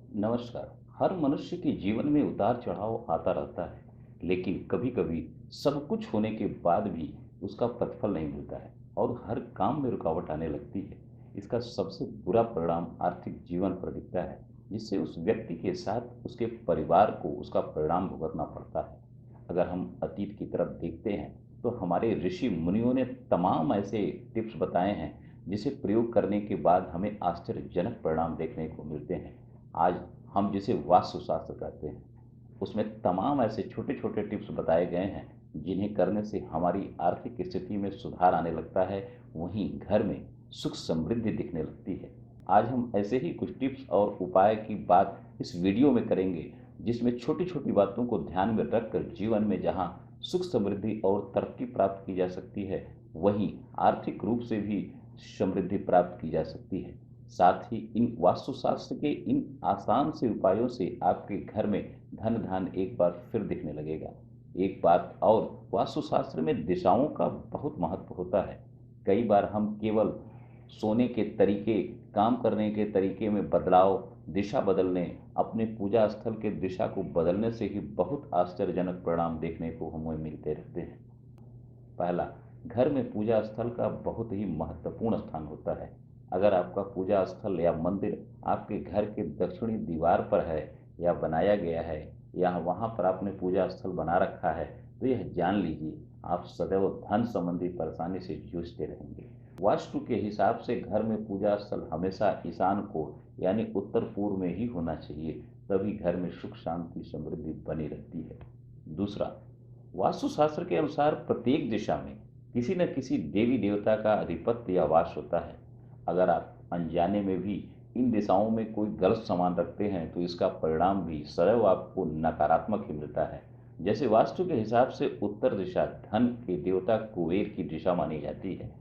नमस्कार। हर मनुष्य के जीवन में उतार चढ़ाव आता रहता है, लेकिन कभी कभी सब कुछ होने के बाद भी उसका प्रतिफल नहीं मिलता है और हर काम में रुकावट आने लगती है। इसका सबसे बुरा परिणाम आर्थिक जीवन पर दिखता है, जिससे उस व्यक्ति के साथ उसके परिवार को उसका परिणाम भुगतना पड़ता है। अगर हम अतीत की तरफ देखते हैं, तो हमारे ऋषि मुनियों ने तमाम ऐसे टिप्स बताए हैं, जिसे प्रयोग करने के बाद हमें आश्चर्यजनक परिणाम देखने को मिलते हैं। आज हम जिसे वास्तुशास्त्र कहते हैं, उसमें तमाम ऐसे छोटे छोटे टिप्स बताए गए हैं, जिन्हें करने से हमारी आर्थिक स्थिति में सुधार आने लगता है, वहीं घर में सुख समृद्धि दिखने लगती है। आज हम ऐसे ही कुछ टिप्स और उपाय की बात इस वीडियो में करेंगे, जिसमें छोटी छोटी बातों को ध्यान में रखकर जीवन में जहां सुख समृद्धि और तरक्की प्राप्त की जा सकती है, वहीं आर्थिक रूप से भी समृद्धि प्राप्त की जा सकती है। साथ ही इन वास्तुशास्त्र के इन आसान से उपायों से आपके घर में धन धान एक बार फिर दिखने लगेगा। एक बात और, वास्तुशास्त्र में दिशाओं का बहुत महत्व होता है। कई बार हम केवल सोने के तरीके, काम करने के तरीके में बदलाव, दिशा बदलने, अपने पूजा स्थल के दिशा को बदलने से ही बहुत आश्चर्यजनक परिणाम देखने को हमें मिलते रहते हैं। पहला, घर में पूजा स्थल का बहुत ही महत्वपूर्ण स्थान होता है। अगर आपका पूजा स्थल या मंदिर आपके घर के दक्षिणी दीवार पर है या बनाया गया है, या वहां पर आपने पूजा स्थल बना रखा है, तो यह जान लीजिए आप सदैव धन संबंधी परेशानी से जूझते रहेंगे। वास्तु के हिसाब से घर में पूजा स्थल हमेशा ईशान को यानी उत्तर पूर्व में ही होना चाहिए, तभी घर में सुख शांति समृद्धि बनी रहती है। दूसरा, वास्तुशास्त्र के अनुसार प्रत्येक दिशा में किसी न किसी देवी देवता का आधिपत्य या वास होता है। अगर आप अनजाने में भी इन दिशाओं में कोई गलत सामान रखते हैं, तो इसका परिणाम भी सदैव आपको नकारात्मक ही मिलता है। जैसे वास्तु के हिसाब से उत्तर दिशा धन के देवता कुबेर की दिशा मानी जाती है।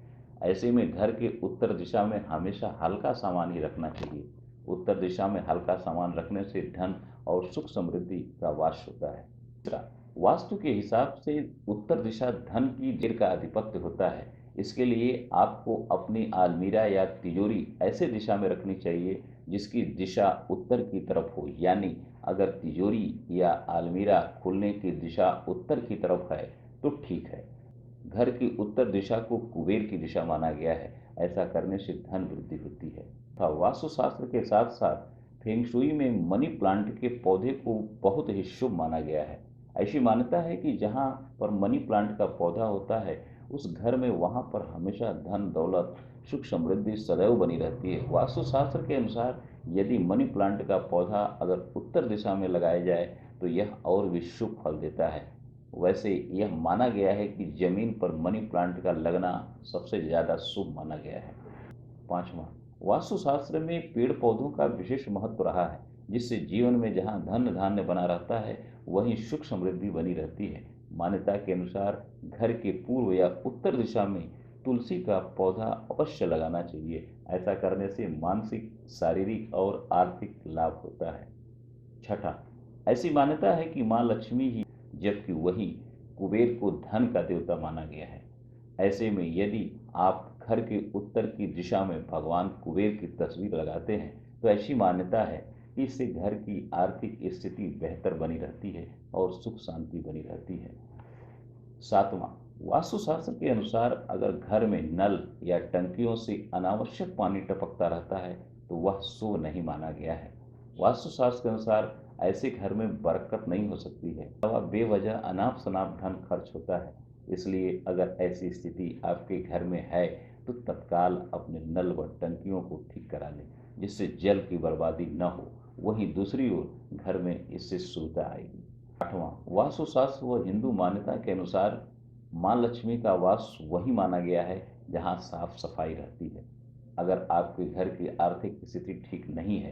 ऐसे में घर के उत्तर दिशा में हमेशा हल्का सामान ही रखना चाहिए। उत्तर दिशा में हल्का सामान रखने से धन और सुख समृद्धि का वास होता है। तीसरा, वास्तु के हिसाब से उत्तर दिशा धन की देर का आधिपत्य होता है। इसके लिए आपको अपनी अलमीरा या तिजोरी ऐसे दिशा में रखनी चाहिए जिसकी दिशा उत्तर की तरफ हो, यानी अगर तिजोरी या अलमीरा खुलने की दिशा उत्तर की तरफ है तो ठीक है। घर की उत्तर दिशा को कुबेर की दिशा माना गया है। ऐसा करने से धन वृद्धि होती है। वास्तुशास्त्र के साथ साथ फेंगशुई में मनी प्लांट के पौधे को बहुत ही शुभ माना गया है। ऐसी मान्यता है कि जहाँ पर मनी प्लांट का पौधा होता है, उस घर में वहाँ पर हमेशा धन दौलत सुख समृद्धि सदैव बनी रहती है। वास्तुशास्त्र के अनुसार यदि मनी प्लांट का पौधा अगर उत्तर दिशा में लगाया जाए, तो यह और भी शुभ फल देता है। वैसे यह माना गया है कि जमीन पर मनी प्लांट का लगना सबसे ज्यादा शुभ माना गया है। पांचवा, वास्तुशास्त्र में पेड़ पौधों का विशेष महत्व रहा है, जिससे जीवन में जहां धन धान्य बना रहता है, वहीं सुख समृद्धि बनी रहती है। मान्यता के अनुसार घर के पूर्व या उत्तर दिशा में तुलसी का पौधा अवश्य लगाना चाहिए। ऐसा करने से मानसिक, शारीरिक और आर्थिक लाभ होता है। छठा, ऐसी मान्यता है कि माँ लक्ष्मी ही, जबकि वही कुबेर को धन का देवता माना गया है। ऐसे में यदि आप घर के उत्तर की दिशा में भगवान कुबेर की तस्वीर लगाते हैं, तो ऐसी मान्यता है कि इससे घर की आर्थिक स्थिति बेहतर बनी रहती है और सुख शांति बनी रहती है। सातवां, वास्तुशास्त्र के अनुसार अगर घर में नल या टंकियों से अनावश्यक पानी टपकता रहता है, तो वह शुभ नहीं माना गया है। वास्तुशास्त्र के अनुसार ऐसे घर में बरकत नहीं हो सकती है, वह बेवजह अनाप शनाप धन खर्च होता है। इसलिए अगर ऐसी स्थिति आपके घर में है, तो तत्काल अपने नल व टंकियों को ठीक करा लें, जिससे जल की बर्बादी न हो। वहीं दूसरी ओर घर में इससे शुद्धता आएगी। आठवां, वास्तुशास्त्र व हिंदू मान्यता के अनुसार माँ लक्ष्मी का वास वही माना गया है जहाँ साफ सफाई रहती है। अगर आपके घर की आर्थिक स्थिति ठीक नहीं है,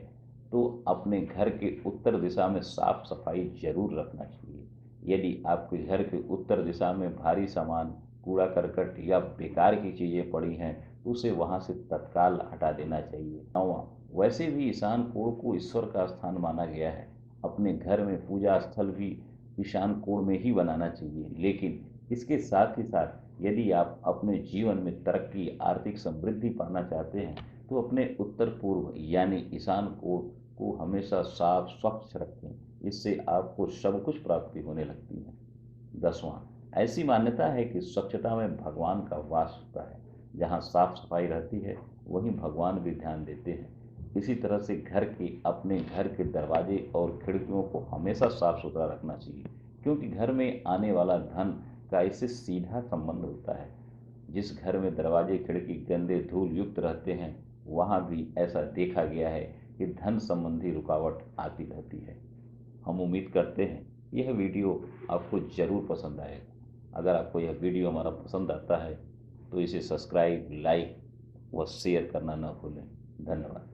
तो अपने घर के उत्तर दिशा में साफ सफाई जरूर रखना चाहिए। यदि आपके घर के उत्तर दिशा में भारी सामान, कूड़ा करकट या बेकार की चीजें पड़ी हैं, तो उसे वहां से तत्काल हटा देना चाहिए। नौवां, वैसे भी ईशान कोण को ईश्वर का स्थान माना गया है। अपने घर में पूजा स्थल भी ईशान कोण में ही बनाना चाहिए, लेकिन इसके साथ ही साथ यदि आप अपने जीवन में तरक्की, आर्थिक समृद्धि पाना चाहते हैं, तो अपने उत्तर पूर्व यानी ईशान कोण को हमेशा साफ स्वच्छ रखें। इससे आपको सब कुछ प्राप्ति होने लगती है। 10वां, ऐसी मान्यता है कि स्वच्छता में भगवान का वास होता है। जहाँ साफ सफाई रहती है, वहीं भगवान भी ध्यान देते हैं। इसी तरह से अपने घर के दरवाजे और खिड़कियों को हमेशा साफ सुथरा रखना चाहिए, क्योंकि घर में आने वाला धन का इससे सीधा संबंध होता है। जिस घर में दरवाजे खिड़की गंदे धूल युक्त रहते हैं, वहाँ भी ऐसा देखा गया है कि धन संबंधी रुकावट आती रहती है। हम उम्मीद करते हैं यह वीडियो आपको ज़रूर पसंद आएगा। अगर आपको यह वीडियो हमारा पसंद आता है तो इसे सब्सक्राइब, लाइक व शेयर करना न भूलें। धन्यवाद।